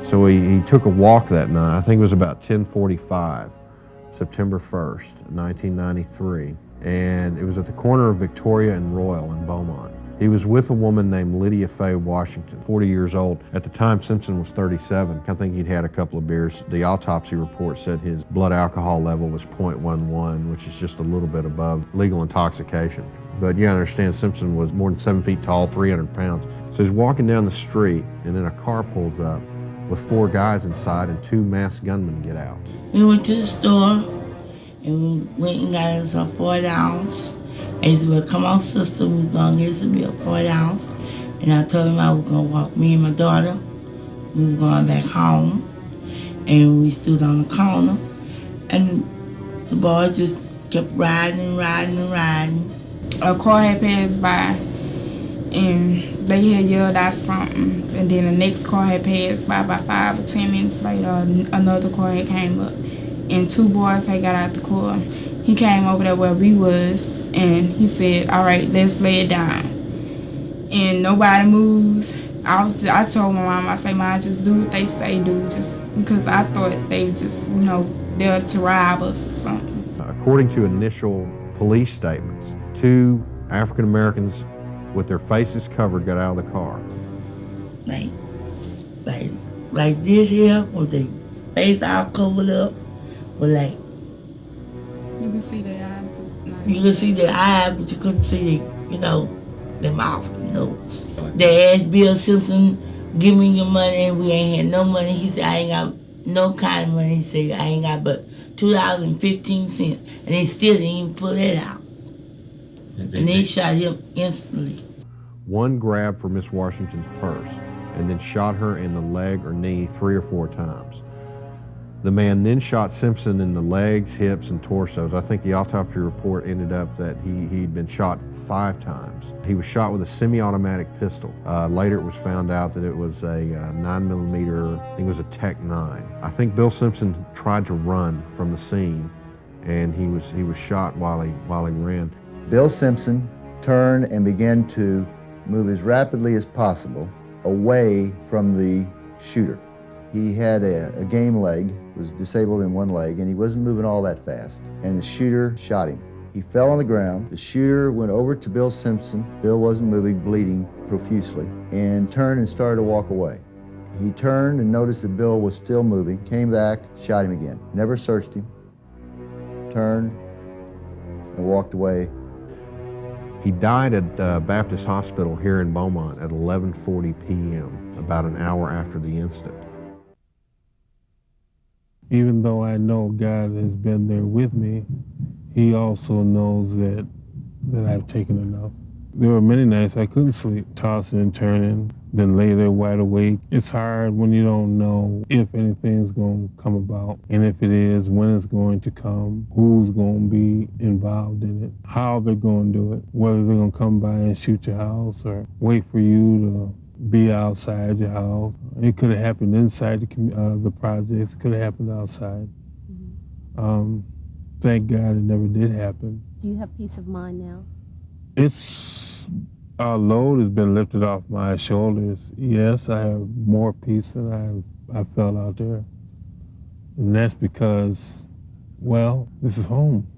So he took a walk that night. I think it was about 10:45, September 1st, 1993. And it was at the corner of Victoria and Royal in Beaumont. He was with a woman named Lydia Faye Washington, 40 years old. At the time, Simpson was 37. I think he'd had a couple of beers. The autopsy report said his blood alcohol level was 0.11, which is just a little bit above legal intoxication. But you understand Simpson was more than 7 feet tall, 300 pounds. So he's walking down the street, and then a car pulls up with 4 guys inside, and 2 masked gunmen get out. We went to the store, and we went and got us a 40 ounce. And he said, well, come on, sister, we're going to get us a bill, 40 ounce. And I told him I was going to walk me and my daughter. We were going back home. And we stood on the corner. And the boys just kept riding and riding and riding. A car had passed by, and they had yelled out something. And then the next car had passed by about 5 or 10 minutes later. Another car had came up, and 2 boys had got out the car. He came over there where we was, and he said, all right, let's lay it down. And nobody moved. I told my mom, I said, Mom, just do what they say do, just because I thought they just, they're to rob us or something. According to initial police statements, 2 African Americans with their faces covered got out of the car. Like this here, with their face all covered up, with like, you can see their eyes. You could see their eyes, but you couldn't see their mouth and nose. They asked Bill Simpson, give me your money, and we ain't had no money. He said, I ain't got no kind of money. He said, I ain't got but $2.15. And they still didn't even pull that out. And they shot him instantly. One grabbed for Miss Washington's purse and then shot her in the leg or knee 3 or 4 times. The man then shot Simpson in the legs, hips, and torsos. I think the autopsy report ended up that he'd been shot 5 times. He was shot with a semi-automatic pistol. Later it was found out that it was a 9mm, I think it was a Tech 9. I think Bill Simpson tried to run from the scene, and he was shot while he ran. Bill Simpson turned and began to move as rapidly as possible away from the shooter. He had a game leg, was disabled in one leg, and he wasn't moving all that fast. And the shooter shot him. He fell on the ground. The shooter went over to Bill Simpson. Bill wasn't moving, bleeding profusely, and turned and started to walk away. He turned and noticed that Bill was still moving, came back, shot him again. Never searched him, turned and walked away. He died at Baptist Hospital here in Beaumont at 11:40 p.m., about an hour after the incident. Even though I know God has been there with me, He also knows that I've taken enough. There were many nights I couldn't sleep, tossing and turning, then lay there wide awake. It's hard when you don't know if anything's going to come about, and if it is, when it's going to come, who's going to be involved in it, how they're going to do it, whether they're going to come by and shoot your house or wait for you to be outside your house. It could have happened inside the projects. It could have happened outside. Mm-hmm. Thank God it never did happen. Do you have peace of mind now? A load has been lifted off my shoulders. Yes, I have more peace than I felt out there. And that's because, well, this is home.